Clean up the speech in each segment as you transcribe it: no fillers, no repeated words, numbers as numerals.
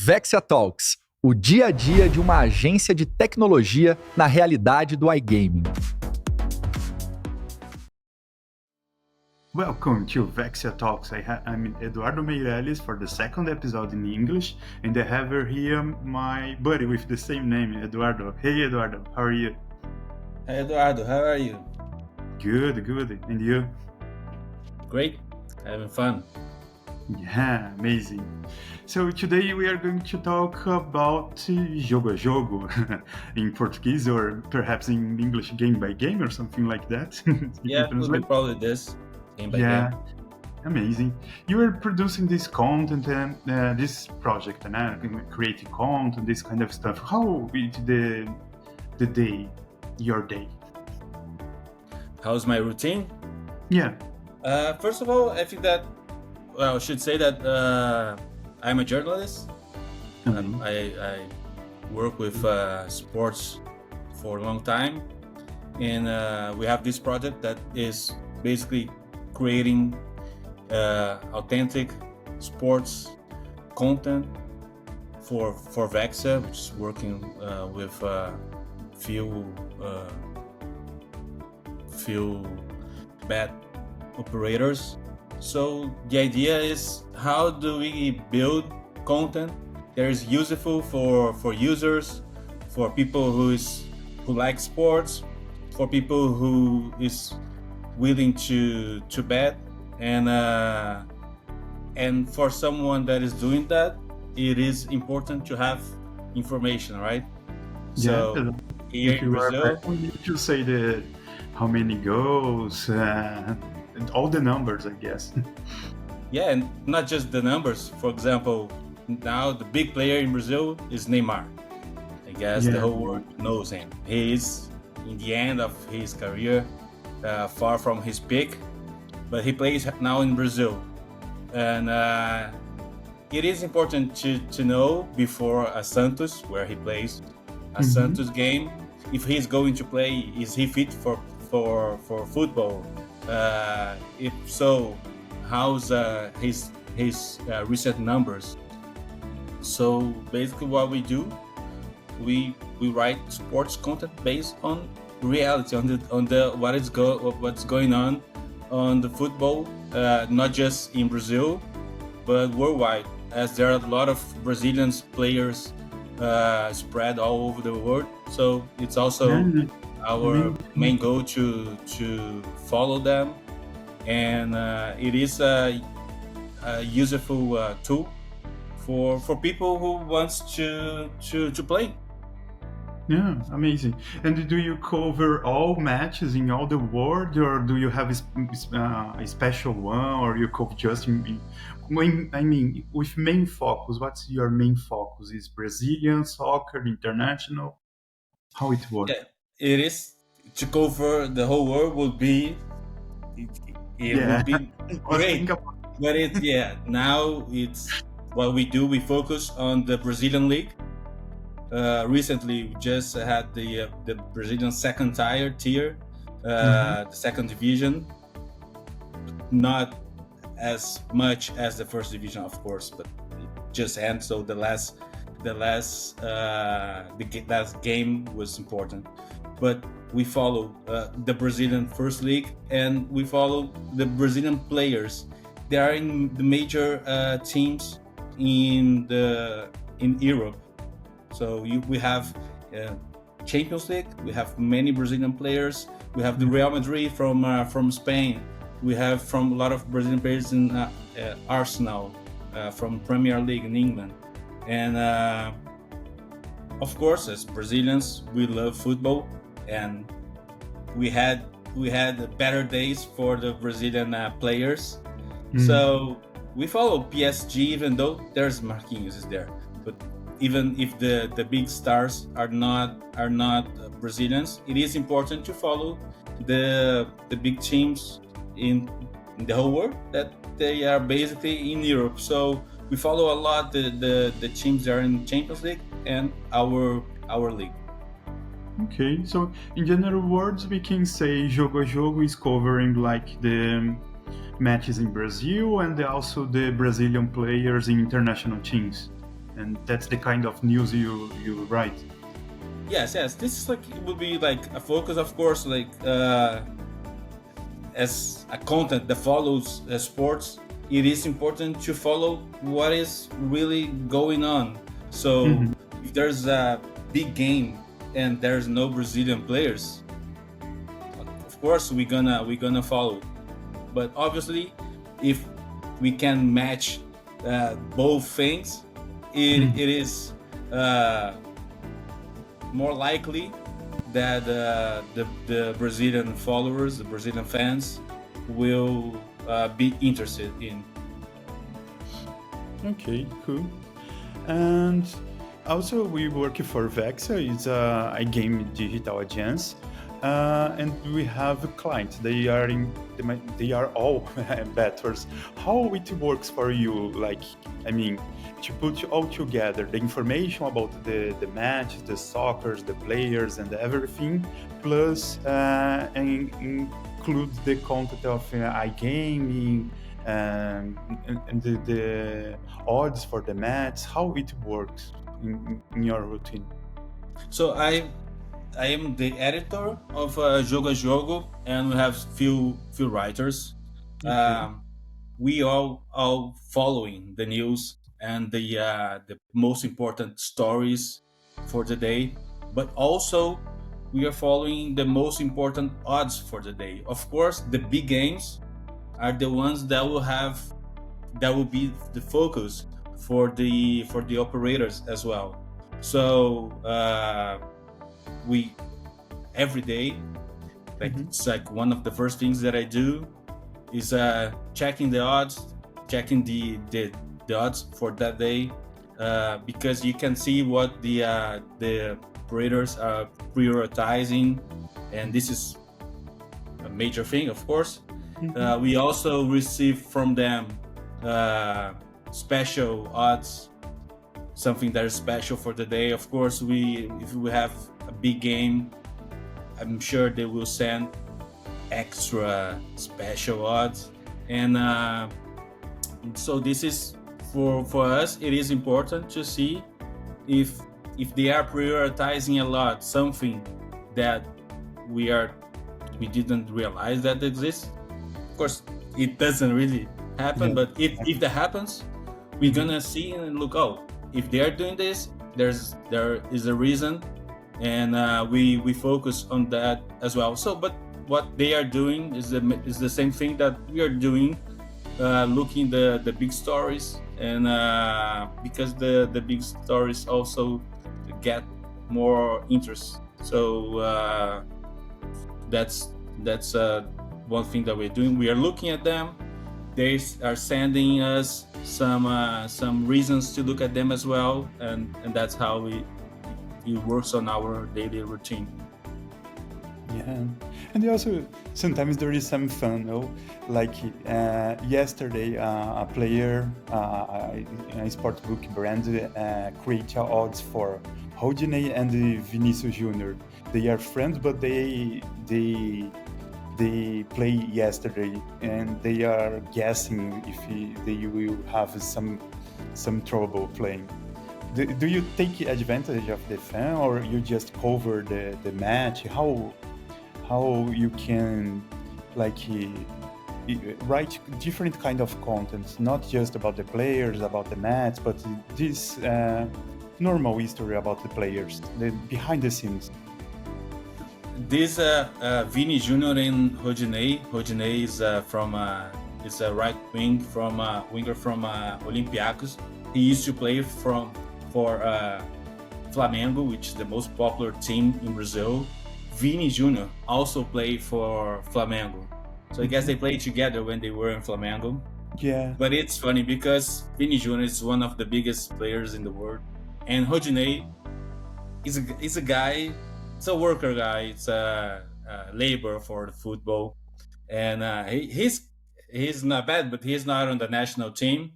Vexia Talks, o dia a dia de uma agência de tecnologia na realidade do iGaming. Welcome to Vexia Talks. I'm Eduardo Meireles for the second episode in English, and I have here my buddy with the same name, Eduardo. Hey, Eduardo, how are you? Hey, Eduardo, how are you? Good. And you? Great, having fun. Yeah, amazing. So today we are going to talk about Jogo in Portuguese, or perhaps in English, game by game or something like that. Yeah, it would be probably this, game by Yeah, game. amazing. You are producing this content and this project and creating content, this kind of stuff. How is the day, your day? How's my routine? Yeah. First of all, I think that, I should say that I'm a journalist. I work with sports for a long time, and we have this project that is basically creating authentic sports content for Vexia, which is working with few bet operators. So the idea is, how do we build content that is useful for users, for people who like sports, for people who is willing to bet, and for someone that is doing that, it is important to have information, right? So here if in you Brazil, are, we need to say that how many goals and all the numbers, I guess. yeah, and not just the numbers. For example, now the big player in Brazil is Neymar. I guess the whole world knows him. He is in the end of his career, far from his peak, but he plays now in Brazil, and it is important to know before a Santos, where he plays a Santos game, if he's going to play, is he fit for football? If so, how's his recent numbers? So basically, what we do, we write sports content based on reality, on the what's going on the football, not just in Brazil, but worldwide, as there are a lot of Brazilian players spread all over the world. So it's also our main goal to follow them, and it is a useful tool for people who wants to play. Yeah, amazing. And do you cover all matches in all the world, or do you have a special one, or you cover just with main focus? What's your main focus? Is Brazilian soccer, international? How it works? Yeah, it is to cover the whole world would be would be great, but now it's what we do. We focus on the Brazilian league. Recently, we just had the Brazilian second tier, the second division. Not as much as the first division, of course, but it just ended. So the last game was important. But we follow the Brazilian first league, and we follow the Brazilian players. They are in the major teams in Europe. So we have Champions League. We have many Brazilian players. We have the Real Madrid from Spain. We have from a lot of Brazilian players in Arsenal, from Premier League in England, and of course, as Brazilians, we love football, and we had better days for the Brazilian players. So we follow PSG, even though there's Marquinhos is there, but even if the big stars are not Brazilians, it is important to follow the big teams in the whole world, that they are basically in Europe. So we follow a lot the teams that are in Champions League and our league. Okay, so in general words, we can say Jogo is covering like the matches in Brazil and also the Brazilian players in international teams. and that's the kind of news you write. Yes, this is like, it would be like a focus, of course, like as a content that follows sports. It is important to follow what is really going on. So Mhm. if there's a big game and there's no Brazilian players, of course we're gonna follow it. But obviously, if we can match both things, it is more likely that the Brazilian followers, the Brazilian fans, will be interested in. Okay, cool. And also, we work for Vexia. It's a game digital agency, and we have clients. They are all bettors. How it works for you? Like, I mean, to put all together the information about the match, the soccer, the players, and everything, plus include the content of iGaming and the odds for the match, how it works in your routine. So I am the editor of Jogo, and we have few writers. Okay. We all following the news and the most important stories for the day, but also we are following the most important odds for the day. Of course, the big games are the ones that will be the focus for the operators as well. So we every day, like Mhm. it's like one of the first things that I do is checking the odds, checking the odds for that day, because you can see what the operators are prioritizing, and this is a major thing, of course. Mhm. We also receive from them special odds, something that is special for the day. Of course, if we have a big game, I'm sure they will send extra special odds, and so this is for us. It is important to see if they are prioritizing a lot something that we didn't realize that exists. Of course, it doesn't really happen, Yeah. but if that happens, we're gonna see and look, oh, if they are doing this, there is a reason, and we focus on that as well. So, but what they are doing is the same thing that we are doing, looking the big stories, and because the big stories also get more interest. So that's one thing that we're doing. We are looking at them. They are sending us some reasons to look at them as well, and that's how it works on our daily routine. Yeah, and also sometimes there is some fun, no? Like yesterday, a player, a sportsbook brand, create odds for Rodney and Vinicius Junior. They are friends, but they play yesterday, and they are guessing if they will have some trouble playing. Do you take advantage of the fan, or you just cover the match? How you can like write different kind of content, not just about the players, about the match, but this normal history about the players, the behind the scenes. This Vini Junior and Rodney is from is a right wing from winger from Olympiacos. He used to play for Flamengo, which is the most popular team in Brazil. Vini Junior also played for Flamengo, so I guess they played together when they were in Flamengo. Yeah. But it's funny because Vini Junior is one of the biggest players in the world, and Rodney is a guy. It's a worker guy. It's a labor for the football, and he's not bad, but he's not on the national team.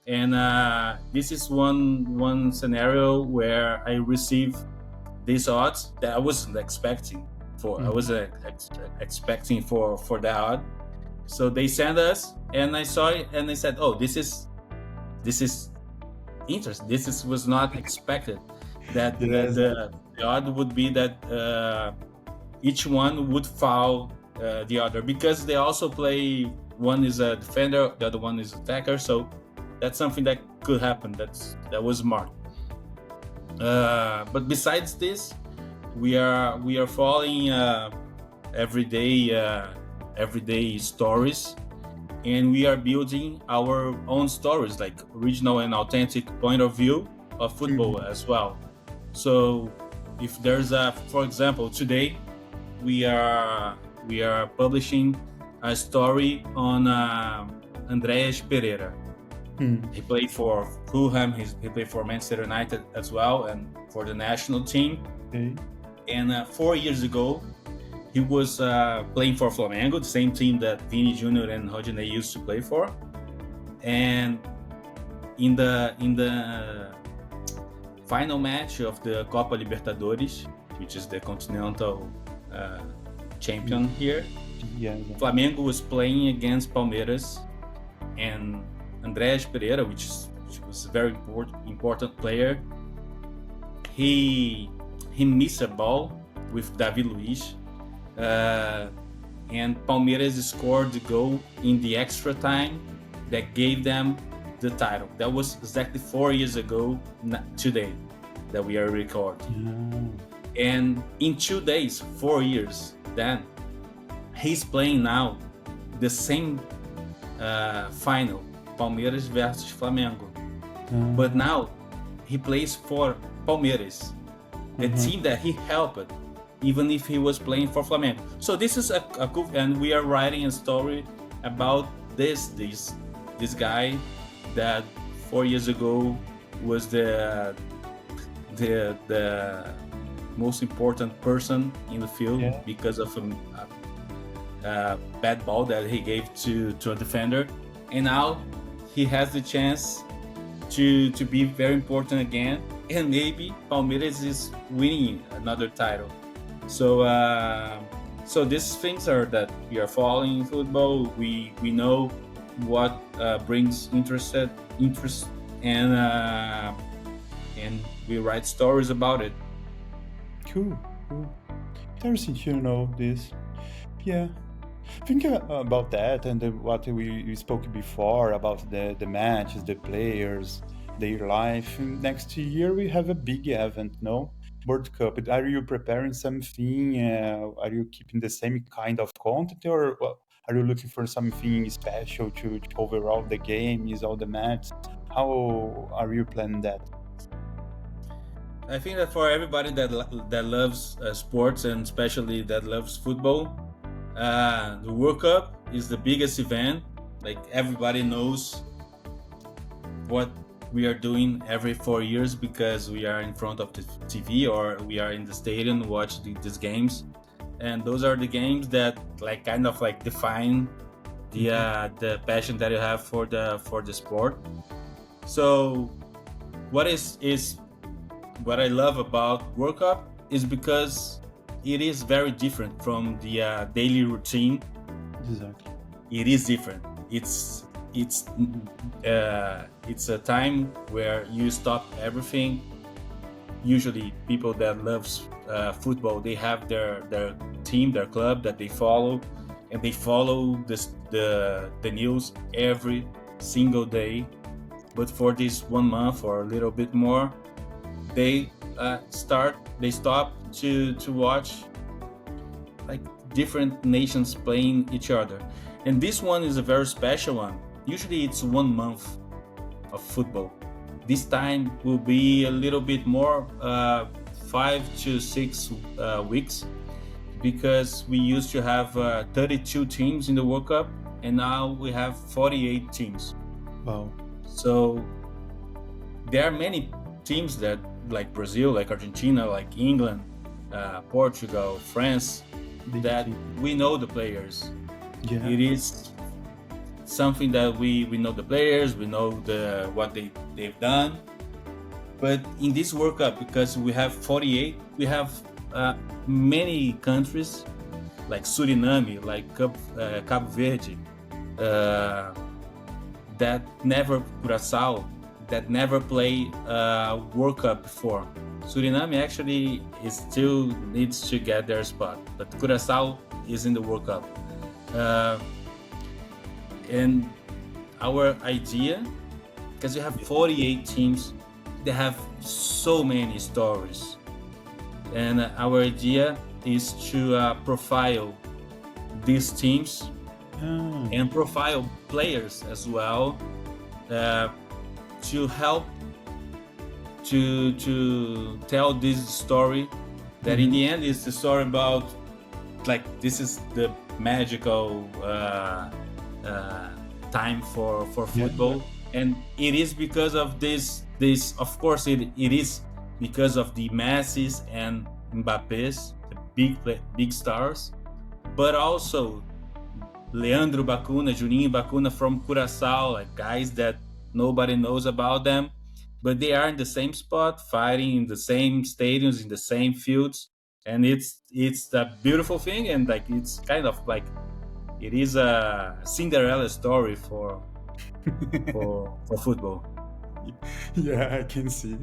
And this is one scenario where I received these odds that I wasn't expecting for. I was expecting for that odd. So they sent us, and I saw it, and I said, "Oh, this is interest. Was not expected that Yes. the odd would be that each one would foul the other, because they also play. One is a defender, the other one is attacker. So that's something that could happen. That was smart. But besides this, we are following everyday stories, and we are building our own stories, like original and authentic point of view of football as well. So if there's for example, today we are publishing a story on Andreas Pereira. He played for Fulham. He played for Manchester United as well, and for the national team. Okay. And 4 years ago, he was playing for Flamengo, the same team that Vini Jr. and Rodinei used to play for. And in the final match of the Copa Libertadores, which is the continental champion here, Flamengo was playing against Palmeiras, and Andreas Pereira, which was a very important player, he missed a ball with David Luiz, and Palmeiras scored the goal in the extra time that gave them the title. That was exactly 4 years ago today that we are recording. And in 2 days, 4 years, then he's playing now the same final, Palmeiras versus Flamengo. But now he plays for Palmeiras, the team that he helped, even if he was playing for Flamengo. So this is a cool, and we are writing a story about this guy that 4 years ago was the most important person in the field because of a bad ball that he gave to a defender, and now he has the chance to be very important again, and maybe Palmeiras is winning another title. So these things are that we are following football. We know what brings interest, and we write stories about it. Cool. Interesting to know this. Yeah. Think about that and what we spoke before about the matches, the players, their life. Next year we have a big event, no? World Cup. Are you preparing something? Are you keeping the same kind of content, or are you looking for something special to cover all the games, all the matches? How are you planning that? I think that for everybody that loves sports, and especially that loves football, the World Cup is the biggest event. Like, everybody knows what we are doing every 4 years, because we are in front of the TV or we are in the stadium watching these games, and those are the games that kind of define the passion that you have for the sport. So what I love about World Cup is because it is very different from the daily routine. Exactly. It is different. It's a time where you stop everything. Usually, people that loves football, they have their team, their club that they follow, and they follow the news every single day. But for this 1 month or a little bit more, they stop to watch different nations playing each other. And this one is a very special one. Usually it's 1 month of football. This time will be a little bit more, 5 to 6 weeks, because we used to have 32 teams in the World Cup, and now we have 48 teams. Wow. So there are many teams that, like Brazil, like Argentina, like England, Portugal, France, that we know the players. Yeah. It is something that we know the players, we know what they've done. But in this World Cup, because we have 48, we have many countries like Suriname, like Cabo Verde, that never Curaçao, that never play World Cup before. Suriname actually still needs to get their spot, but Curaçao is in the World Cup. And our idea, because you have 48 teams, they have so many stories. And our idea is to profile these teams and profile players as well, to help to tell this story that in the end is the story about, like, this is the magical time for football. And it is because of this of course it is because of the Messis and Mbappés, the big stars, but also Leandro Bacuna, Juninho Bacuna from Curaçao, like guys that nobody knows about them, but they are in the same spot, fighting in the same stadiums, in the same fields, and it's a beautiful thing. And like, it's kind of like, it is a Cinderella story for football. Yeah, I can see.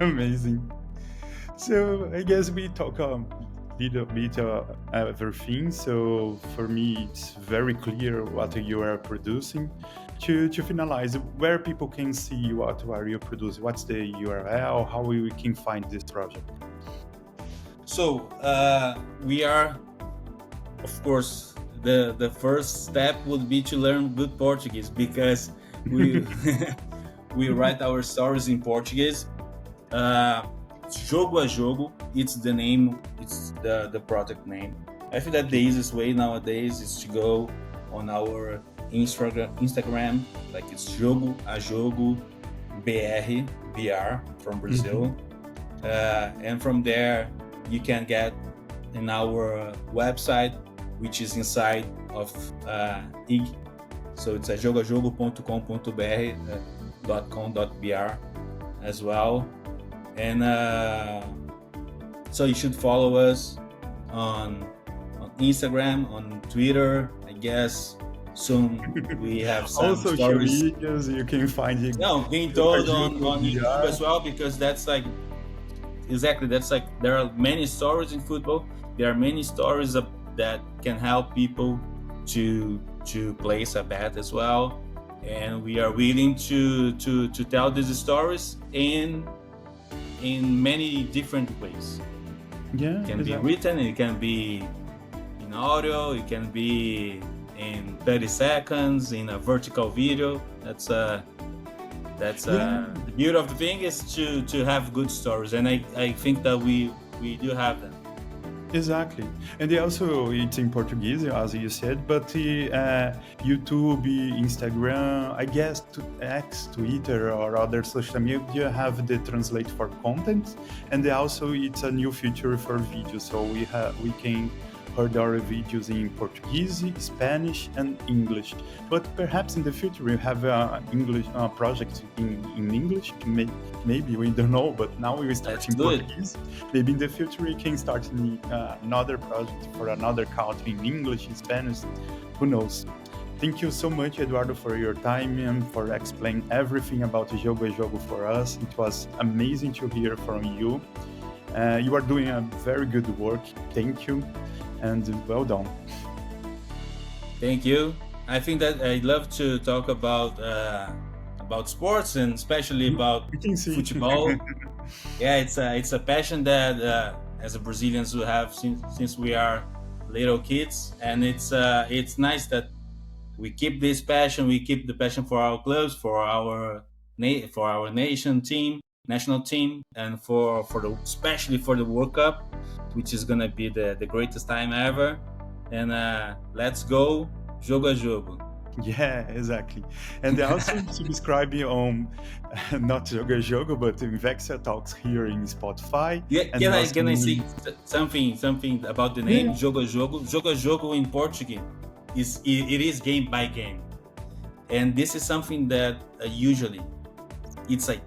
Amazing. So I guess we talk a little bit everything. So for me, it's very clear what you are producing. To finalize, where people can see what are you producing? What's the URL? How we can find this project? So we are, of course, the first step would be to learn good Portuguese, because we we write our stories in Portuguese. Jogo a Jogo, it's the name, it's the project name. I think that the easiest way nowadays is to go on our Instagram, like it's Jogo a Jogo BR from Brazil. And from there you can get in our website, which is inside of IG. So it's jogoajogo.com.br as well. And so you should follow us on Instagram, on Twitter. I guess soon we have some also stories. Videos you can find it. No, being told on YouTube as well, because that's like, exactly, that's like, there are many stories in football. There are many stories that can help people to place a bet as well. And we are willing to tell these stories in many different ways. Yeah, It can exactly. be written, it can be in audio, it can be in 30 seconds, in a vertical video. That's the beauty of the thing is to have good stories, and I think that we do have them. Exactly. And also it's in Portuguese, as you said, but YouTube, Instagram, I guess X, Twitter, or other social media have the translate for content, and also it's a new feature for videos, so we can heard our videos in Portuguese, Spanish, and English. But perhaps in the future we have English project in English. Maybe we don't know. But now we start in Portuguese. Maybe in the future we can start another project for another country in English, in Spanish. Who knows? Thank you so much, Eduardo, for your time and for explaining everything about Jogo for us. It was amazing to hear from you. You are doing a very good work. Thank you. And well done. Thank you. I think that I love to talk about sports, and especially about football. Yeah, it's a passion that as a Brazilians we have since we are little kids, and it's nice that we keep this passion. We keep the passion for our clubs, for our national team, and especially for the World Cup, which is gonna be the greatest time ever. And let's go, Jogo a Jogo. Yeah, exactly. And also subscribe on not Jogo, but in Vexia Talks here in Spotify. Yeah, and can I say something about the name? Yeah. Jogo a Jogo? Jogo a Jogo in Portuguese is game by game, and this is something that usually it's like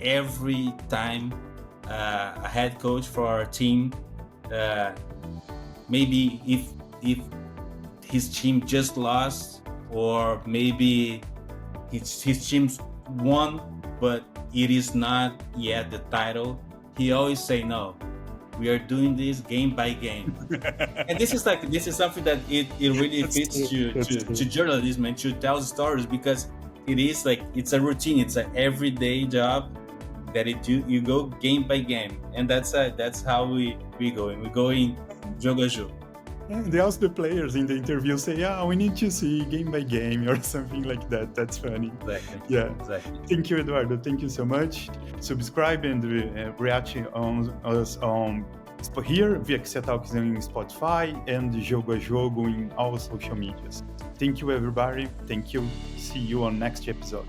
every time a head coach for our team, maybe if his team just lost, or maybe his team won, but it is not yet the title, he always say no. We are doing this game by game, and this is something that it really fits to journalism and to tell stories, because it is like it's a routine, it's an everyday job that you go game by game, and that's how we go, and we go in Jogo. And also the players in the interview say, "Yeah, we need to see game by game," or something like that. That's funny. Exactly. Yeah. Exactly. Thank you, Eduardo. Thank you so much. Subscribe and react on us on here, Vexia Talks in Spotify, and Jogo in all social medias. Thank you, everybody. Thank you. See you on next episode.